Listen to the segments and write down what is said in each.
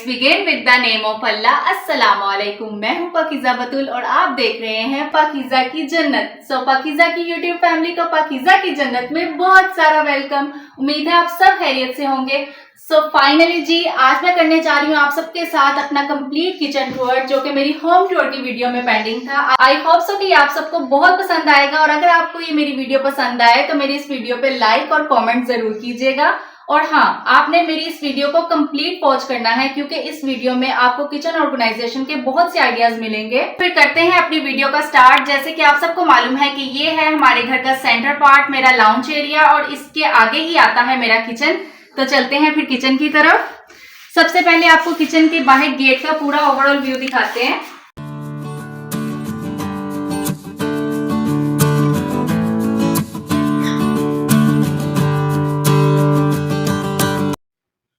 begin with the name of Allah. अस्सलामुअलैकुम। मैं हूँ पाकिज़ा बतूल और आप देख रहे हैं पाकिज़ा की जन्नत। पाकिज़ा की यूट्यूब फैमिली को पाकिज़ा की जन्नत में बहुत सारा वेलकम। उम्मीद है आप सब खैरियत से होंगे। फाइनली जी आज मैं करने जा रही हूँ आप सबके साथ अपना कंप्लीट किचन टूर, जो कि मेरी होम टूर की वीडियो में पेंडिंग था। आई होप सो कि आप सबको बहुत पसंद आएगा और अगर आपको ये मेरी वीडियो पसंद आए तो मेरी इस वीडियो पे लाइक और कमेंट जरूर कीजिएगा। और हाँ, आपने मेरी इस वीडियो को कंप्लीट वॉच करना है क्योंकि इस वीडियो में आपको किचन ऑर्गेनाइजेशन के बहुत से आइडियाज मिलेंगे। फिर करते हैं अपनी वीडियो का स्टार्ट। जैसे कि आप सबको मालूम है कि ये है हमारे घर का सेंटर पार्ट, मेरा लाउंज एरिया, और इसके आगे ही आता है मेरा किचन। तो चलते हैं फिर किचन की तरफ। सबसे पहले आपको किचन के बाहर गेट का पूरा ओवरऑल व्यू दिखाते हैं।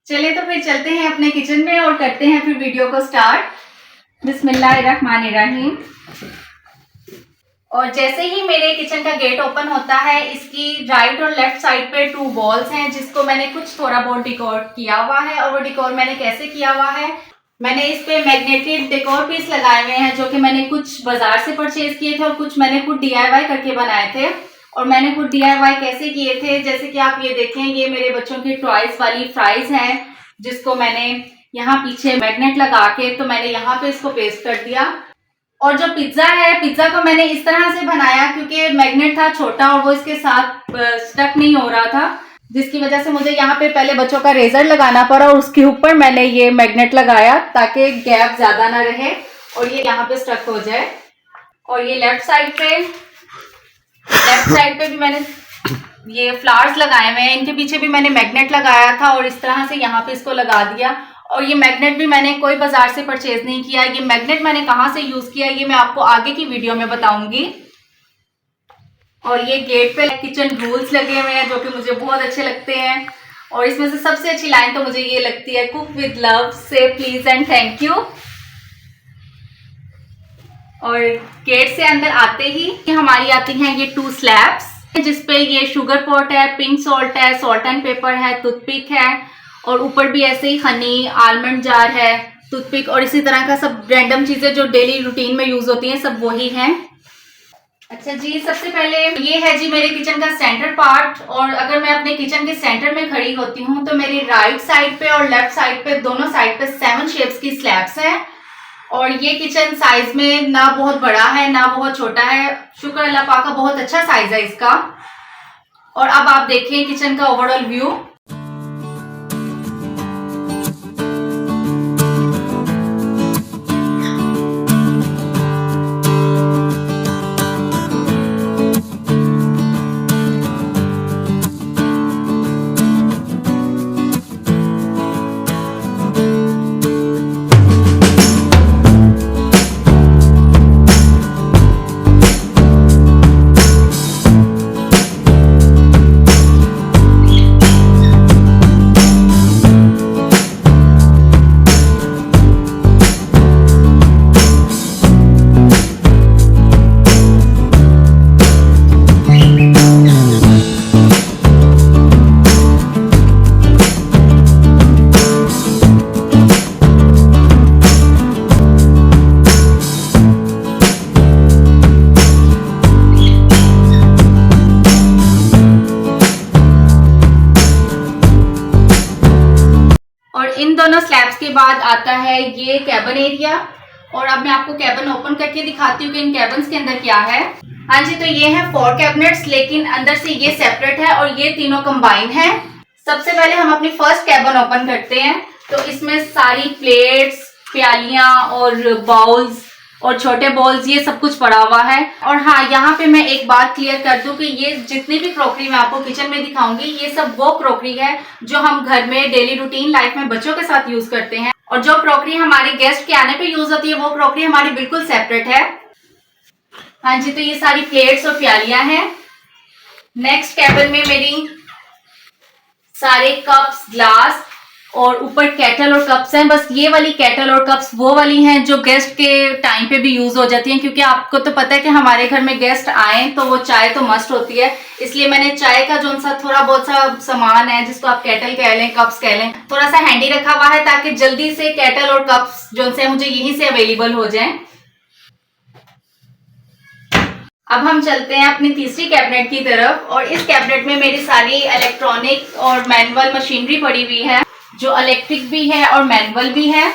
चलिए तो फिर चलते हैं अपने किचन में और करते हैं फिर वीडियो को स्टार्ट। बिस्मिल्लाहिर्रहमानिर्रहीम। और जैसे ही मेरे किचन का गेट ओपन होता है, इसकी राइट और लेफ्ट साइड पे 2 वॉल्स हैं जिसको मैंने कुछ थोड़ा बहुत डेकोर किया हुआ है। और वो डेकोर मैंने कैसे किया हुआ है, मैंने इस पे मैग्नेटेड डेकोर पीस लगाए हुए हैं जो कि मैंने कुछ बाजार से परचेज किए थे और कुछ मैंने खुद DIY करके बनाए थे। और मैंने खुद DIY कैसे किए थे, जैसे कि आप ये देखें, ये मेरे बच्चों की टॉयज वाली फ्राइज हैं जिसको मैंने यहाँ पीछे मैग्नेट लगा के तो मैंने यहाँ पे इसको पेस्ट कर दिया। और जो पिज्जा है, पिज्जा को मैंने इस तरह से बनाया क्योंकि मैग्नेट था छोटा और वो इसके साथ स्टक नहीं हो रहा था, जिसकी वजह से मुझे यहाँ पे पहले बच्चों का रेजर लगाना पड़ा और उसके ऊपर मैंने ये मैग्नेट लगाया ताकि गैप ज्यादा ना रहे और ये यहाँ पे स्टक हो जाए। और ये लेफ्ट साइड पे भी मैंने ये फ्लावर्स लगाए हुए हैं, इनके पीछे भी मैंने मैग्नेट लगाया था और इस तरह से यहाँ पे इसको लगा दिया। और ये मैग्नेट भी मैंने कोई बाजार से परचेज नहीं किया। ये मैग्नेट मैंने कहाँ से यूज किया ये मैं आपको आगे की वीडियो में बताऊंगी। और ये गेट पे किचन रूल्स लगे हुए हैं जो कि मुझे बहुत अच्छे लगते हैं। और इसमें से सबसे अच्छी लाइन तो मुझे ये लगती है, कुक विद लव, से प्लीज एंड थैंक यू। और गेट से अंदर आते ही हमारी आती हैं ये 2 स्लैब्स जिसपे ये शुगर पॉट है, पिंक सॉल्ट है, सॉल्ट एंड पेपर है, टूथपिक है और ऊपर भी ऐसे ही हनी, आलमंड जार है, टूथपिक और इसी तरह का सब रैंडम चीजें जो डेली रूटीन में यूज होती हैं सब वही हैं। अच्छा जी, सबसे पहले ये है जी मेरे किचन का सेंटर पार्ट। और अगर मैं अपने किचन के सेंटर में खड़ी होती हूँ तो मेरी राइट साइड पे और लेफ्ट साइड पे दोनों साइड पे 7 शेप्स की स्लैब्स हैं। और ये किचन साइज में ना बहुत बड़ा है ना बहुत छोटा है, शुक्र अल्लाह पाक का बहुत अच्छा साइज है इसका। और अब आप देखिए किचन का ओवरऑल व्यू। इन दोनों स्लैब्स के बाद आता है ये कैबिन एरिया। और अब मैं आपको कैबिन ओपन करके दिखाती हूँ कि इन कैबिन्स के अंदर क्या है। हाँ जी, तो ये है 4 कैबिनेट्स, लेकिन अंदर से ये सेपरेट है और ये तीनों कंबाइन है। सबसे पहले हम अपनी फर्स्ट कैबिन ओपन करते हैं तो इसमें सारी प्लेट्स, प्यालियां और बाउल्स और छोटे बॉल्स ये सब कुछ पड़ा हुआ है। और हाँ, यहाँ पे मैं एक बात क्लियर कर दूं कि ये जितनी भी क्रॉकरी मैं आपको किचन में दिखाऊंगी ये सब वो क्रॉकरी है जो हम घर में डेली रूटीन लाइफ में बच्चों के साथ यूज करते हैं। और जो क्रॉकरी हमारे गेस्ट के आने पे यूज होती है वो क्रॉकरी हमारी बिल्कुल सेपरेट है। हाँ जी, तो ये सारी प्लेट्स और प्यालियां हैं। नेक्स्ट कैबिन में मेरी सारे कप्स, ग्लास और ऊपर केटल और कप्स हैं। बस ये वाली केटल और कप्स वो वाली हैं जो गेस्ट के टाइम पे भी यूज हो जाती हैं, क्योंकि आपको तो पता है कि हमारे घर में गेस्ट आए तो वो चाय तो मस्ट होती है। इसलिए मैंने चाय का जो सा थोड़ा बहुत सा सामान है, जिसको आप केटल कह लें, कप्स कह लें, थोड़ा सा हैंडी रखा हुआ है ताकि जल्दी से केटल और कप्स जो से मुझे यहीं से अवेलेबल हो जाएं। अब हम चलते हैं अपनी तीसरी कैबिनेट की तरफ, और इस कैबिनेट में मेरी सारी इलेक्ट्रॉनिक और मैनुअल मशीनरी पड़ी हुई है, जो इलेक्ट्रिक भी है और मैनुअल भी है,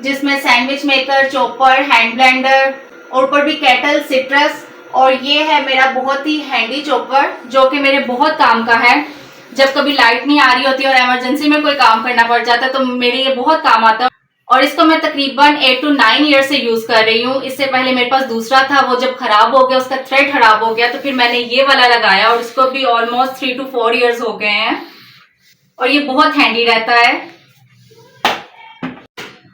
जिसमें sandwich maker, chopper, hand blender और ऊपर भी केटल, सिट्रस। और ये है मेरा बहुत ही हैंडी चॉपर जो कि मेरे बहुत काम का है। जब कभी लाइट नहीं आ रही होती और इमरजेंसी में कोई काम करना पड़ जाता है तो मेरे ये बहुत काम आता है, और इसको मैं तकरीबन 8 to 9 ईयर से यूज कर रही हूँ। इससे पहले मेरे पास दूसरा था, वो जब खराब हो गया, उसका थ्रेड खराब हो गया, तो फिर मैंने ये वाला लगाया और इसको भी ऑलमोस्ट 3 to 4 ईयर्स हो गए हैं, और ये बहुत हैंडी रहता है।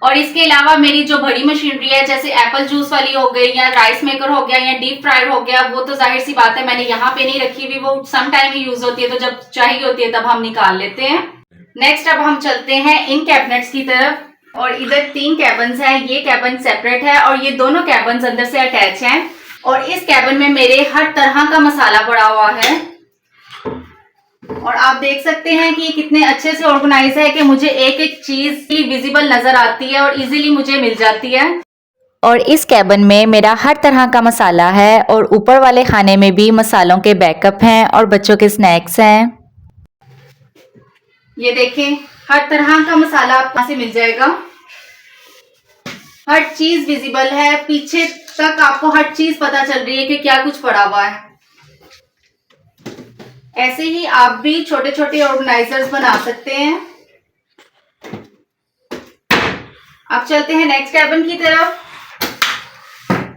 और इसके अलावा मेरी जो बड़ी मशीनरी है, जैसे एप्पल जूस वाली हो गई, या राइस मेकर हो गया, या डीप फ्रायर हो गया, वो तो जाहिर सी बात है मैंने यहाँ पे नहीं रखी हुई, वो सम टाइम ही यूज होती है, तो जब चाहिए होती है तब हम निकाल लेते हैं। नेक्स्ट अब हम चलते हैं इन कैबिनेट्स की तरफ, और इधर 3 कैबिन्स हैं। ये कैबिन सेपरेट है और ये दोनों कैबिन्स अंदर से अटैच हैं, और इस कैबिन में मेरे हर तरह का मसाला पड़ा हुआ है, और आप देख सकते हैं कि कितने अच्छे से ऑर्गेनाइज है कि मुझे एक एक चीज विजिबल नजर आती है और इजीली मुझे मिल जाती है। और इस कैबिन में मेरा हर तरह का मसाला है, और ऊपर वाले खाने में भी मसालों के बैकअप हैं और बच्चों के स्नैक्स हैं। ये देखें, हर तरह का मसाला आपको यहाँ से मिल जाएगा, हर चीज विजिबल है, पीछे तक आपको हर चीज पता चल रही है कि क्या कुछ पड़ा हुआ है। ऐसे ही आप भी छोटे छोटे ऑर्गेनाइजर्स बना सकते हैं। अब चलते हैं नेक्स्ट कैबिन की तरफ।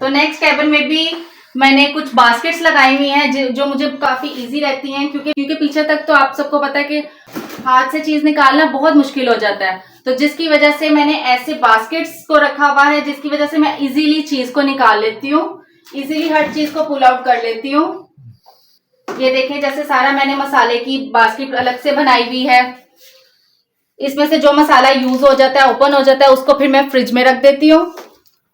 तो नेक्स्ट कैबिन में भी मैंने कुछ बास्केट्स लगाई हुई हैं जो मुझे काफी इजी रहती हैं, क्योंकि पीछे तक तो आप सबको पता है कि हाथ से चीज निकालना बहुत मुश्किल हो जाता है, तो जिसकी वजह से मैंने ऐसे बास्केट्स को रखा हुआ है, जिसकी वजह से मैं इजीली चीज को निकाल लेती हूँ, इजीली हर चीज को पुल आउट कर लेती हूँ। ये देखें, जैसे सारा मैंने मसाले की बास्केट अलग से बनाई हुई है। इसमें से जो मसाला यूज हो जाता है, ओपन हो जाता है, उसको फिर मैं फ्रिज में रख देती हूँ।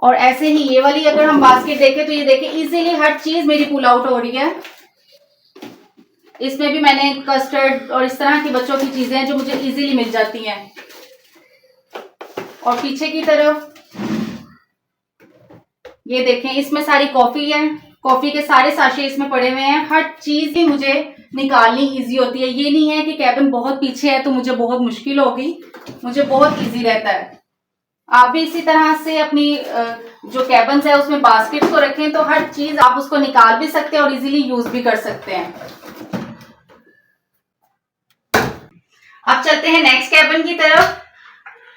और ऐसे ही ये वाली अगर हम बास्केट देखें तो ये देखें, इजीली हर चीज मेरी पुल आउट हो रही है। इसमें भी मैंने कस्टर्ड और इस तरह की बच्चों की चीजें हैं जो मुझे इजीली मिल जाती हैं। और पीछे की तरफ ये देखें, इसमें सारी कॉफी है, कॉफी के सारे साशे इसमें पड़े हुए हैं। हर चीज ही मुझे निकालनी इजी होती है। ये नहीं है कि कैबिन बहुत पीछे है तो मुझे बहुत मुश्किल होगी, मुझे बहुत इजी रहता है। आप भी इसी तरह से अपनी जो कैबिन्स है उसमें बास्केट को रखें तो हर चीज आप उसको निकाल भी सकते हैं और इजीली यूज भी कर सकते हैं। अब चलते हैं नेक्स्ट कैबिन की तरफ।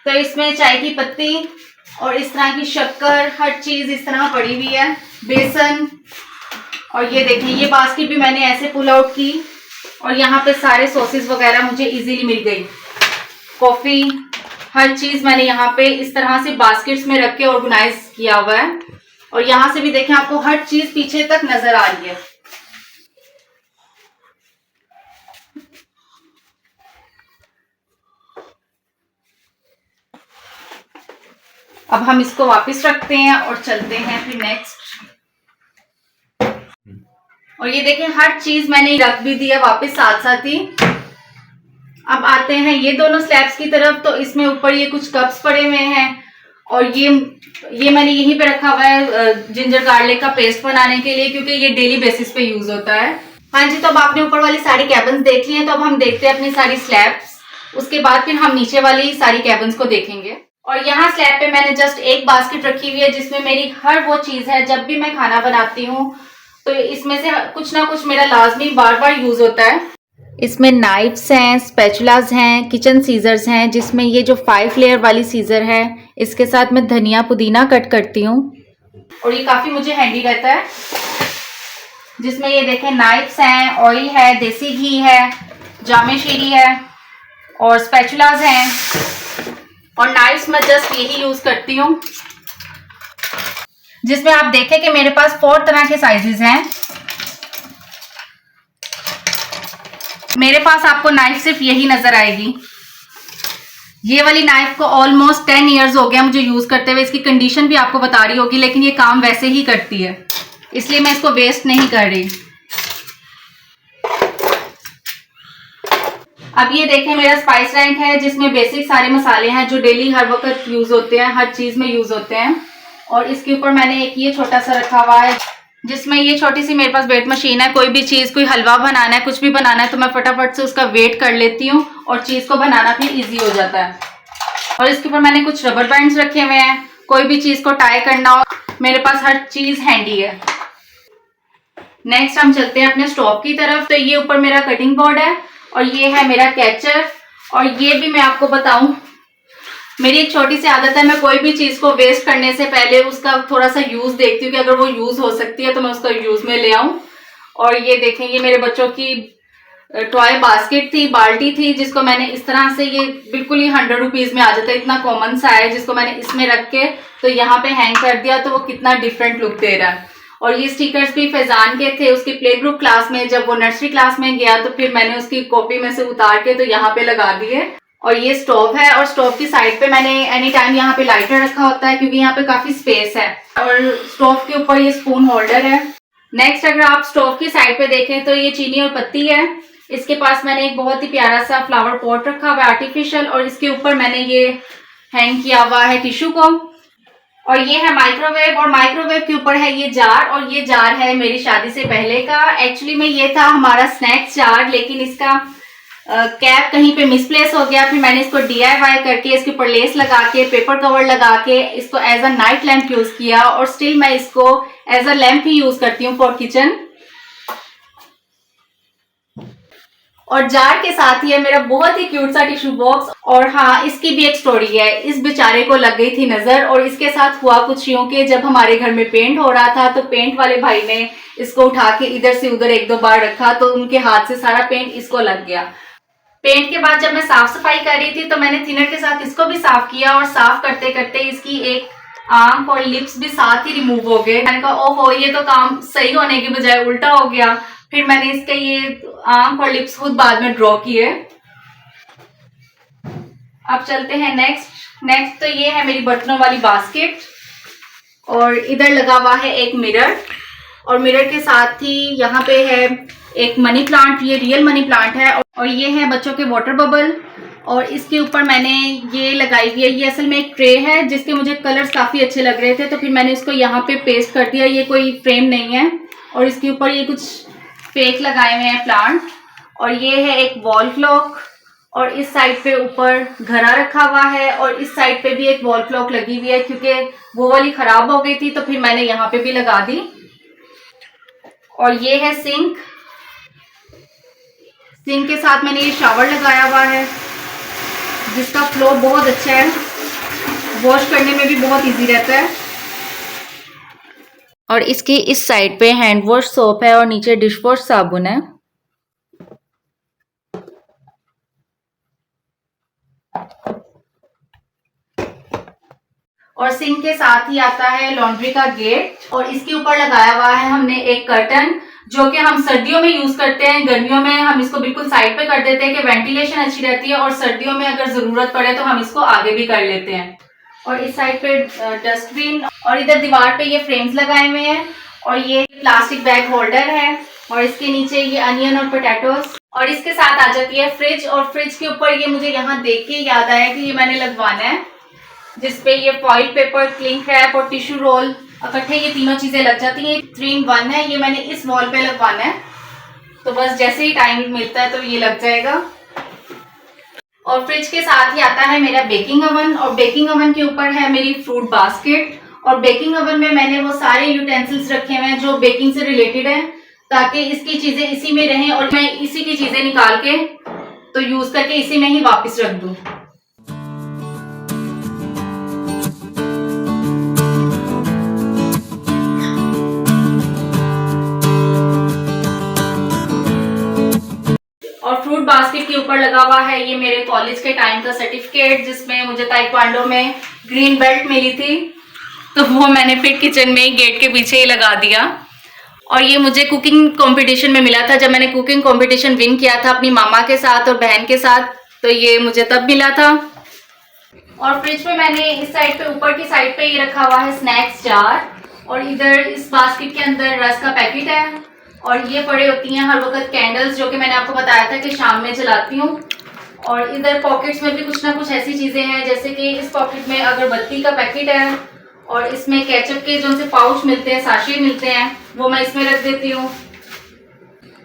तो इसमें चाय की पत्ती और इस तरह की शक्कर, हर चीज इस तरह पड़ी हुई है, बेसन। और ये देखें, ये बास्केट भी मैंने ऐसे पुल आउट की और यहाँ पे सारे सॉसेस वगैरह मुझे इजीली मिल गई, कॉफी, हर चीज मैंने यहाँ पे इस तरह से बास्केट्स में रख के ऑर्गेनाइज किया हुआ है। और यहाँ से भी देखें, आपको हर चीज पीछे तक नजर आ रही है। अब हम इसको वापस रखते हैं और चलते हैं फिर नेक्स्ट। और ये देखें, हर चीज मैंने रख भी दिया वापस साथ साथ ही। अब आते हैं ये दोनों स्लैब्स की तरफ। तो इसमें ऊपर ये कुछ कप्स पड़े हुए हैं और ये मैंने यहीं पे रखा हुआ है जिंजर गार्लिक का पेस्ट बनाने के लिए, क्योंकि ये डेली बेसिस पे यूज होता है। हाँ जी, तो अब आपने ऊपर वाली सारी कैबिन्स देख ली हैं, तो अब हम देखते हैं अपनी सारी स्लैब्स। उसके बाद फिर हम नीचे वाली सारी कैबिन्स को देखेंगे। और यहाँ स्लैब पे मैंने जस्ट एक बास्केट रखी हुई है जिसमें मेरी हर वो चीज है, जब भी मैं खाना बनाती हूँ तो इसमें से कुछ ना कुछ मेरा लाजमी बार बार यूज होता है। इसमें नाइफ्स हैं, स्पैचुलास हैं, किचन सीजर्स हैं, जिसमें ये जो 5 लेयर वाली सीजर है, इसके साथ मैं धनिया पुदीना कट करती हूँ और ये काफी मुझे हैंडी रहता है। जिसमें ये देखें, नाइफ्स हैं, ऑयल है, देसी घी है, जामे शीरी है और स्पैचुलास हैं। और नाइफ्स मैं जस्ट यही यूज करती हूँ, जिसमें आप देखें कि मेरे पास 4 तरह के साइजेस हैं। मेरे पास आपको नाइफ सिर्फ यही नजर आएगी। ये वाली नाइफ को ऑलमोस्ट 10 इयर्स हो गया मुझे यूज करते हुए। इसकी कंडीशन भी आपको बता रही होगी, लेकिन ये काम वैसे ही करती है, इसलिए मैं इसको वेस्ट नहीं कर रही। अब ये देखें मेरा स्पाइस रैंक है, जिसमें बेसिक सारे मसाले हैं जो डेली हर वक्त यूज होते हैं, हर चीज में यूज होते हैं। और इसके ऊपर मैंने एक ये छोटा सा रखा हुआ है, जिसमें ये छोटी सी मेरे पास वेट मशीन है। कोई भी चीज, कोई हलवा बनाना है, कुछ भी बनाना है, तो मैं फटाफट से उसका वेट कर लेती हूँ और चीज को बनाना फिर इजी हो जाता है। और इसके ऊपर मैंने कुछ रबर बैंड्स रखे हुए हैं, कोई भी चीज को टाई करना हो, मेरे पास हर चीज हैंडी है। नेक्स्ट हम चलते हैं अपने स्टोव की तरफ। तो ये ऊपर मेरा कटिंग बोर्ड है और ये है मेरा कैचर। और ये भी मैं आपको बताऊं, मेरी एक छोटी सी आदत है, मैं कोई भी चीज को वेस्ट करने से पहले उसका थोड़ा सा यूज देखती हूँ कि अगर वो यूज हो सकती है तो मैं उसका यूज में ले आऊं। और ये देखें, ये मेरे बच्चों की टॉय बास्केट थी, बाल्टी थी, जिसको मैंने इस तरह से, ये बिल्कुल ही 100 रुपीज में आ जाता है, इतना कॉमन सा है, जिसको मैंने इसमें रख के तो यहाँ पे हैंग कर दिया, तो वो कितना डिफरेंट लुक दे रहा है। और ये स्टिकर्स भी फैजान के थे, उसकी प्ले ग्रुप क्लास में, जब वो नर्सरी क्लास में गया तो फिर मैंने उसकी कॉपी में से उतार के तो यहाँ पे लगा दिए। और ये स्टोव है, और स्टोव की साइड पे मैंने एनी टाइम यहाँ पे लाइटर रखा होता है, क्योंकि यहाँ पे काफी स्पेस है। और स्टोव के ऊपर ये स्पून होल्डर है। नेक्स्ट अगर आप स्टोव की साइड पे देखें तो ये चीनी और पत्ती है। इसके पास मैंने एक बहुत ही प्यारा सा फ्लावर पॉट रखा हुआ है आर्टिफिशियल, और इसके ऊपर मैंने ये हैंग किया हुआ है टिश्यू को। और ये है माइक्रोवेव, और माइक्रोवेव के ऊपर है ये जार, और ये जार है मेरी शादी से पहले का। एक्चुअली में ये था हमारा स्नैक्स जार, लेकिन इसका कैप कहीं पे मिसप्लेस हो गया। फिर मैंने इसको DIY करके इसके ऊपर लेस लगा के, पेपर कवर लगा के इसको as a night lamp use किया, और स्टिल मैं इसको एज अ लैम्प ही यूज करती हूँ फॉर किचन। और जार के साथ ही है मेरा बहुत ही क्यूट सा टिश्यू बॉक्स। और हाँ, इसकी भी एक स्टोरी है। इस बेचारे को लग गई थी नजर, और इसके साथ हुआ कुछ यूं कि जब हमारे घर में पेंट हो रहा था तो पेंट वाले भाई ने इसको उठा के इधर से उधर 1-2 बार रखा, तो उनके हाथ से सारा पेंट इसको लग गया। पेंट के बाद जब मैं साफ सफाई कर रही थी तो मैंने थिनर के साथ इसको भी साफ किया, और साफ करते करते इसकी एक आंख और लिप्स भी साथ ही रिमूव हो गए। मैंने कहा ओहो, ये तो काम सही होने की बजाय उल्टा हो गया। फिर मैंने इसके ये आंख और लिप्स खुद बाद में ड्रॉ किए। अब चलते हैं नेक्स्ट तो ये है मेरी बर्तनों वाली बास्केट, और इधर लगा हुआ है एक मिरर, और मिरर के साथ ही यहाँ पे है एक मनी प्लांट, ये रियल मनी प्लांट है। और ये है बच्चों के वाटर बबल, और इसके ऊपर मैंने ये लगाई हुई है। ये असल में एक ट्रे है जिसके मुझे कलर्स काफी अच्छे लग रहे थे, तो फिर मैंने इसको यहाँ पे पेस्ट कर दिया। ये कोई फ्रेम नहीं है, और इसके ऊपर ये कुछ फेक लगाए हुए हैं प्लांट। और ये है एक वॉल क्लॉक, और इस साइड पे ऊपर घड़ा रखा हुआ है, और इस साइड पे भी एक वॉल क्लॉक लगी हुई है, क्योंकि वो वाली खराब हो गई थी तो फिर मैंने यहाँ पे भी लगा दी। और ये है सिंक के साथ मैंने ये शावर लगाया हुआ है, जिसका फ्लो बहुत अच्छा है, वॉश करने में भी बहुत इजी रहता है। और इसकी इस साइड पे हैंड वॉश सोप है और नीचे डिश वॉश साबुन है। और सिंक के साथ ही आता है लॉन्ड्री का गेट, और इसके ऊपर लगाया हुआ है हमने एक कर्टन, जो कि हम सर्दियों में यूज करते हैं। गर्मियों में हम इसको बिल्कुल साइड पे कर देते हैं कि वेंटिलेशन अच्छी रहती है, और सर्दियों में अगर जरूरत पड़े तो हम इसको आगे भी कर लेते हैं। और इस साइड पे डस्टबिन, और इधर दीवार पे ये फ्रेम्स लगाए हुए हैं, और ये प्लास्टिक बैग होल्डर है, और इसके नीचे ये अनियन और पोटैटोस। और इसके साथ आ जाती है फ्रिज, और फ्रिज के ऊपर ये मुझे यहाँ देख के याद आया कि ये मैंने लगवाना है, जिसपे ये फॉइल पेपर, क्लिंग रैप और टिश्यू रोल इकट्ठे ये तीनों चीजें लग जाती हैं। 3-in-1 है, ये मैंने इस वॉल पे लगवाना है, तो बस जैसे ही टाइम मिलता है तो ये लग जाएगा। और फ्रिज के साथ ही आता है मेरा बेकिंग ओवन, और बेकिंग ओवन के ऊपर है मेरी फ्रूट बास्केट। और बेकिंग ओवन में मैंने वो सारे यूटेंसिल्स रखे हुए हैं जो बेकिंग से रिलेटेड है, ताकि इसकी चीजें इसी में रहें, और मैं इसी की चीजें निकाल के तो यूज करके इसी में ही वापस रख दूं। और फ्रूट बास्केट के ऊपर लगा हुआ है ये मेरे कॉलेज के टाइम का सर्टिफिकेट, जिसमें मुझे ताइक्वांडो में ग्रीन बेल्ट मिली थी, तो वो मैंने फिर किचन में गेट के पीछे ही लगा दिया। और ये मुझे कुकिंग कंपटीशन में मिला था, जब मैंने कुकिंग कंपटीशन विन किया था अपनी मामा के साथ और बहन के साथ, तो ये मुझे तब मिला था। और फ्रिज में मैंने इस साइड पे, ऊपर की साइड पे ये रखा हुआ है स्नैक्स जार, और इधर इस बास्केट के अंदर रस का पैकेट है, और ये पड़े होती हैं हर वक्त कैंडल्स, जो कि मैंने आपको बताया था कि शाम में जलाती हूँ। और इधर पॉकेट्स में भी कुछ ना कुछ ऐसी चीजें हैं, जैसे कि इस पॉकेट में अगरबत्ती का पैकेट है, और इसमें केचप के जो से पाउच मिलते हैं, साशे मिलते हैं, वो मैं इसमें रख देती हूँ।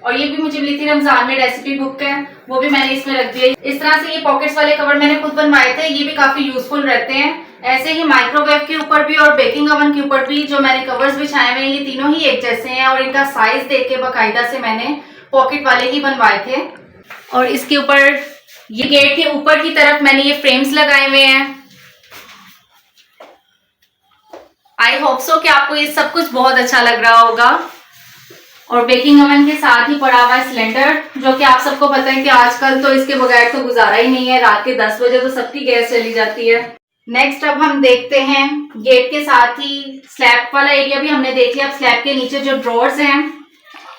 और ये भी मुझे मिली थी रमजान में, रेसिपी बुक है, वो भी मैंने इसमें रख दिया। इस तरह से ये पॉकेट्स वाले कवर मैंने खुद बनवाए थे, ये भी काफी यूजफुल रहते हैं। ऐसे ही माइक्रोवेव के ऊपर भी और बेकिंग ओवन के ऊपर भी जो मैंने कवर्स बिछाए हुए हैं, ये तीनों ही एक जैसे हैं, और इनका साइज देख के बाकायदा से मैंने पॉकेट वाले ही बनवाए थे। और इसके ऊपर ये गेट के ऊपर की तरफ मैंने ये फ्रेम्स लगाए हुए हैं। आई होप सो कि आपको ये सब कुछ बहुत अच्छा लग रहा होगा। और बेकिंग ओवन के साथ ही पड़ा हुआ है सिलेंडर, जो कि आप सबको पता है कि आजकल तो इसके बगैर तो गुजारा ही नहीं है। रात के 10 बजे तो सबकी गैस चली जाती है। नेक्स्ट अब हम देखते हैं गेट के साथ ही स्लैब वाला एरिया भी हमने देख लिया। अब स्लैब के नीचे जो ड्रॉर्स हैं,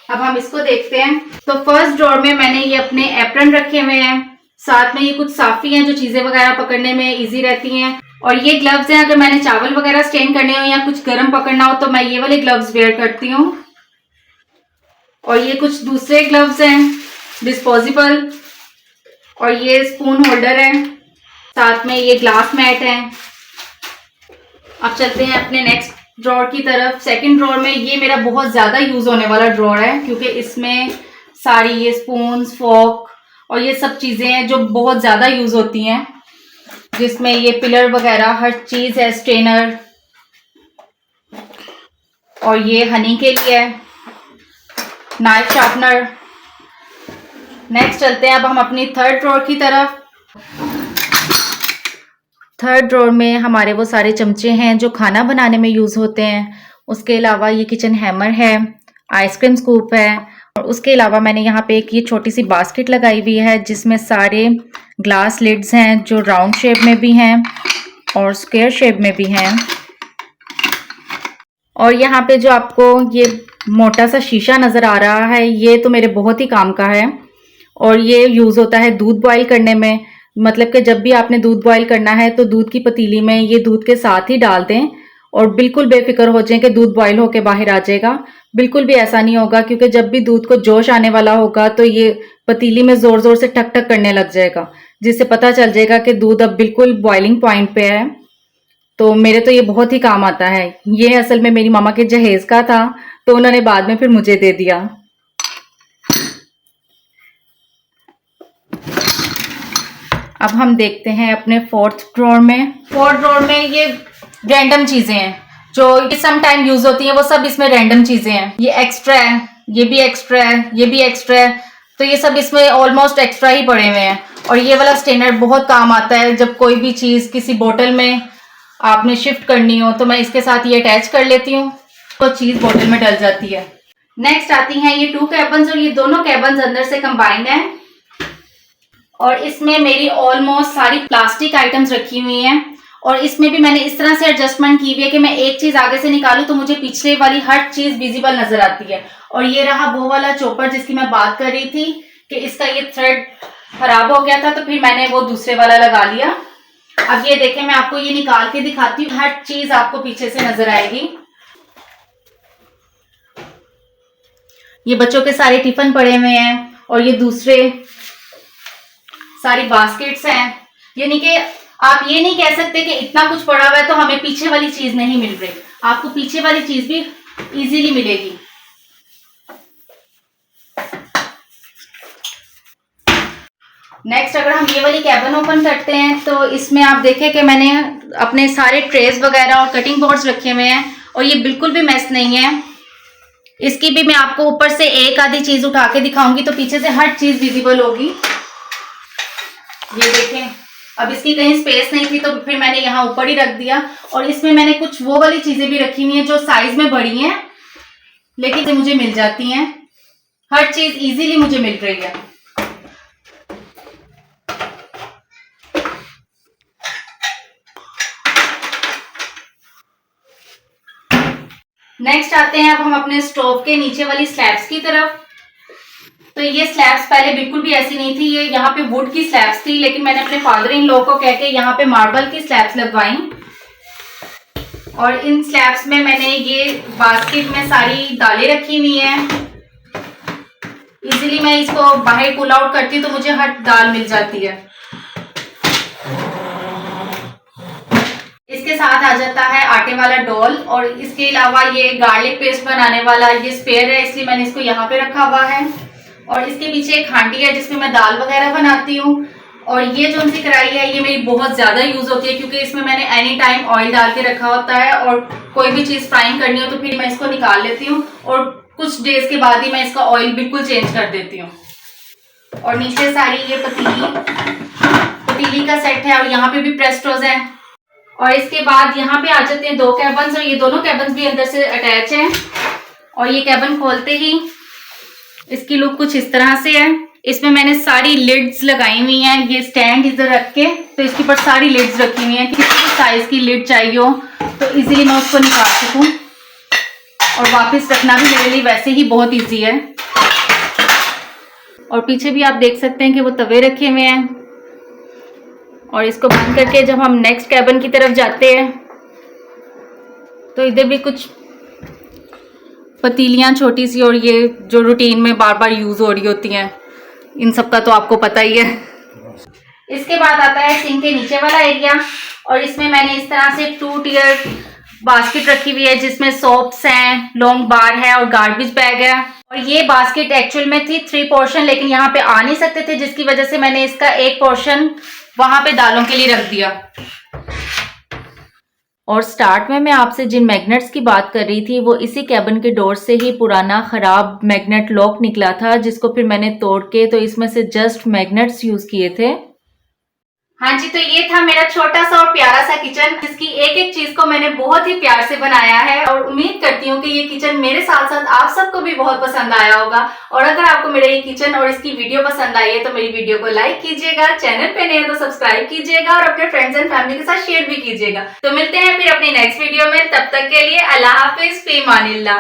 अब हम इसको देखते हैं। तो फर्स्ट ड्रॉर में मैंने ये अपने एप्रन रखे हुए हैं, साथ में ये कुछ साफी हैं जो चीजें वगैरह पकड़ने में इजी रहती हैं। और ये ग्लव्स हैं, अगर मैंने चावल वगैरह स्टेन करने हो या कुछ गर्म पकड़ना हो तो मैं ये वाले ग्लव्स वेयर करती हूँ। और ये कुछ दूसरे ग्लव्स हैं डिस्पोजेबल, और ये स्पून होल्डर है, साथ में ये ग्लास मैट है। अब चलते हैं अपने नेक्स्ट ड्रॉर की तरफ। सेकंड ड्रॉर में ये मेरा बहुत ज्यादा यूज होने वाला ड्रॉर है, क्योंकि इसमें सारी ये स्पून्स, फोर्क और ये सब चीजें हैं जो बहुत ज्यादा यूज होती हैं, जिसमें ये पिलर वगैरह हर चीज है, स्ट्रेनर, और ये हनी के लिए है, नाइफ शार्पनर। नेक्स्ट चलते हैं अब हम अपनी थर्ड ड्रॉर की तरफ। थर्ड ड्रॉर में हमारे वो सारे चमचे हैं जो खाना बनाने में यूज होते हैं। उसके अलावा ये किचन हैमर है, आइसक्रीम स्कूप है, और उसके अलावा मैंने यहाँ पे एक ये छोटी सी बास्केट लगाई हुई है जिसमें सारे ग्लास लिड्स हैं जो राउंड शेप में भी हैं और स्क्वायर शेप में भी हैं। और यहाँ पे जो आपको ये मोटा सा शीशा नजर आ रहा है, ये तो मेरे बहुत ही काम का है, और ये यूज होता है दूध बॉईल करने में। मतलब कि जब भी आपने दूध बॉईल करना है तो दूध की पतीली में ये दूध के साथ ही डाल दें, और बिल्कुल बेफिक्र हो जाएं कि दूध बॉईल होके बाहर आ जाएगा। बिल्कुल भी ऐसा नहीं होगा, क्योंकि जब भी दूध को जोश आने वाला होगा तो ये पतीली में जोर जोर से ठक ठक करने लग जाएगा, जिससे पता चल जाएगा कि दूध अब बिल्कुल बॉइलिंग पॉइंट पे है। तो मेरे तो ये बहुत ही काम आता है। ये असल में मेरी मामा के जहेज का था, तो उन्होंने बाद में फिर मुझे दे दिया। अब हम देखते हैं अपने फोर्थ ड्रॉर में। फोर्थ ड्रॉर में ये रैंडम चीजें हैं जो सम टाइम यूज होती हैं, वो सब इसमें रैंडम चीजें हैं। ये एक्स्ट्रा है, ये भी एक्स्ट्रा है, ये भी एक्स्ट्रा है, तो ये सब इसमें ऑलमोस्ट एक्स्ट्रा ही पड़े हुए हैं। और ये वाला स्टेनर बहुत काम आता है जब कोई भी चीज किसी बोतल में आपने शिफ्ट करनी हो, तो मैं इसके साथ ये अटैच कर लेती हूँ, तो चीज बोतल में डल जाती है। नेक्स्ट आती हैं ये 2 कैबन्स, और ये दोनों कैबन्स अंदर से कंबाइंड हैं, और इसमें मेरी ऑलमोस्ट सारी प्लास्टिक आइटम्स रखी हुई हैं। और इसमें भी मैंने इस तरह से एडजस्टमेंट की हुई है कि मैं एक चीज आगे से निकालूं तो मुझे पीछे वाली हर चीज विजिबल नजर आती है। और ये रहा वो वाला चॉपर जिसकी मैं बात कर रही थी कि इसका ये थ्रेड खराब हो गया था, तो फिर मैंने वो दूसरे वाला लगा लिया। अब ये देखें, मैं आपको ये निकाल के दिखाती हूँ, हर चीज आपको पीछे से नजर आएगी। ये बच्चों के सारे टिफिन पड़े हुए हैं, और ये दूसरे सारी बास्केट्स हैं। यानी कि आप ये नहीं कह सकते कि इतना कुछ पड़ा हुआ है तो हमें पीछे वाली चीज नहीं मिल रही, आपको पीछे वाली चीज भी इजीली मिलेगी। नेक्स्ट अगर हम ये वाली कैबिन ओपन करते हैं तो इसमें आप देखें कि मैंने अपने सारे ट्रेस वगैरह और कटिंग बोर्ड्स रखे हुए हैं, और ये बिल्कुल भी मेस नहीं है। इसकी भी मैं आपको ऊपर से एक आधी चीज उठा के दिखाऊंगी तो पीछे से हर चीज विजिबल होगी। ये देखें, अब इसकी कहीं स्पेस नहीं थी तो फिर मैंने यहाँ ऊपर ही रख दिया। और इसमें मैंने कुछ वो वाली चीजें भी रखी हुई हैं जो साइज में बड़ी हैं लेकिन मुझे मिल जाती हैं। हर चीज इजीली मुझे मिल रही है। नेक्स्ट आते हैं अब हम अपने स्टोव के नीचे वाली स्लैब्स की तरफ। तो तो ये स्लैब्स पहले बिल्कुल भी ऐसी नहीं थी, ये यहाँ पे वुड की स्लैब्स थी, लेकिन मैंने अपने फादर इन लॉ को कह के यहाँ पे मार्बल की स्लैब्स लगवाई। और इन स्लैब्स में मैंने ये बास्केट में सारी दालें रखी हुई हैं। इजीली मैं इसको बाहर पुल आउट करती हूँ तो मुझे हर दाल मिल जाती है। इसके साथ आ जाता है आटे वाला डोल, और इसके अलावा ये गार्लिक पेस्ट बनाने वाला ये स्पेयर है, इसलिए मैंने इसको यहाँ पे रखा हुआ है। और इसके पीछे एक हांडी है जिसमें मैं दाल वगैरह बनाती हूँ। और ये जो सी कढ़ाई है ये मेरी बहुत ज्यादा यूज होती है, क्योंकि इसमें मैंने एनी टाइम ऑयल डाल के रखा होता है, और कोई भी चीज फ्राइंग करनी हो तो फिर मैं इसको निकाल लेती हूँ, और कुछ डेज के बाद ही मैं इसका ऑयल बिल्कुल चेंज कर देती हूँ। और नीचे सारी ये पतीली का सेट है, और यहाँ पे भी प्रेस्टोज है। और इसके बाद यहाँ पे आ जाते हैं 2 कैबन्स, और ये दोनों कैबन्स भी अंदर से अटैच हैं। और ये कैबन खोलते ही इसकी लुक कुछ इस तरह से है। इसमें मैंने सारी लिड्स लगाई हुई हैं, ये स्टैंड इधर रख के, तो इसके ऊपर सारी लिड्स रखी हुई हैं। किसी भी साइज की लिड चाहिए हो तो इजीली मैं उसको निकाल सकूं, और वापस रखना भी मेरे लिए वैसे ही बहुत इजी है। और पीछे भी आप देख सकते हैं कि वो तवे रखे हुए हैं। और इसको बंद करके जब हम नेक्स्ट कैबिन की तरफ जाते हैं तो इधर भी कुछ पतीलियां छोटी सी, और ये जो रूटीन में बार बार यूज हो रही होती हैं, इन सब का तो आपको पता ही है। इसके बाद आता है सिंक के नीचे वाला एरिया, और इसमें मैंने इस तरह से 2 टियर बास्केट रखी हुई है जिसमें सोप्स हैं, लॉन्ग बार है और गार्बेज बैग है। और ये बास्केट एक्चुअल में थी 3 पोर्शन, लेकिन यहाँ पे आ नहीं सकते थे, जिसकी वजह से मैंने इसका 1 पोर्शन वहां पे दालों के लिए रख दिया। और स्टार्ट में मैं आपसे जिन मैग्नेट्स की बात कर रही थी वो इसी कैबिन के डोर से ही पुराना खराब मैग्नेट लॉक निकला था, जिसको फिर मैंने तोड़ के तो इसमें से जस्ट मैग्नेट्स यूज किए थे। हाँ जी, तो ये था मेरा छोटा सा और प्यारा सा किचन, जिसकी एक एक चीज को मैंने बहुत ही प्यार से बनाया है। और उम्मीद करती हूँ कि ये किचन मेरे साथ साथ आप सबको भी बहुत पसंद आया होगा। और अगर आपको मेरा ये किचन और इसकी वीडियो पसंद आई है तो मेरी वीडियो को लाइक कीजिएगा, चैनल पे नए हैं तो सब्सक्राइब कीजिएगा, और अपने फ्रेंड्स एंड फैमिली के साथ शेयर भी कीजिएगा। तो मिलते हैं फिर अपनी नेक्स्ट वीडियो में, तब तक के लिए अल्लाह हाफिज, फी अमानिल्लाह।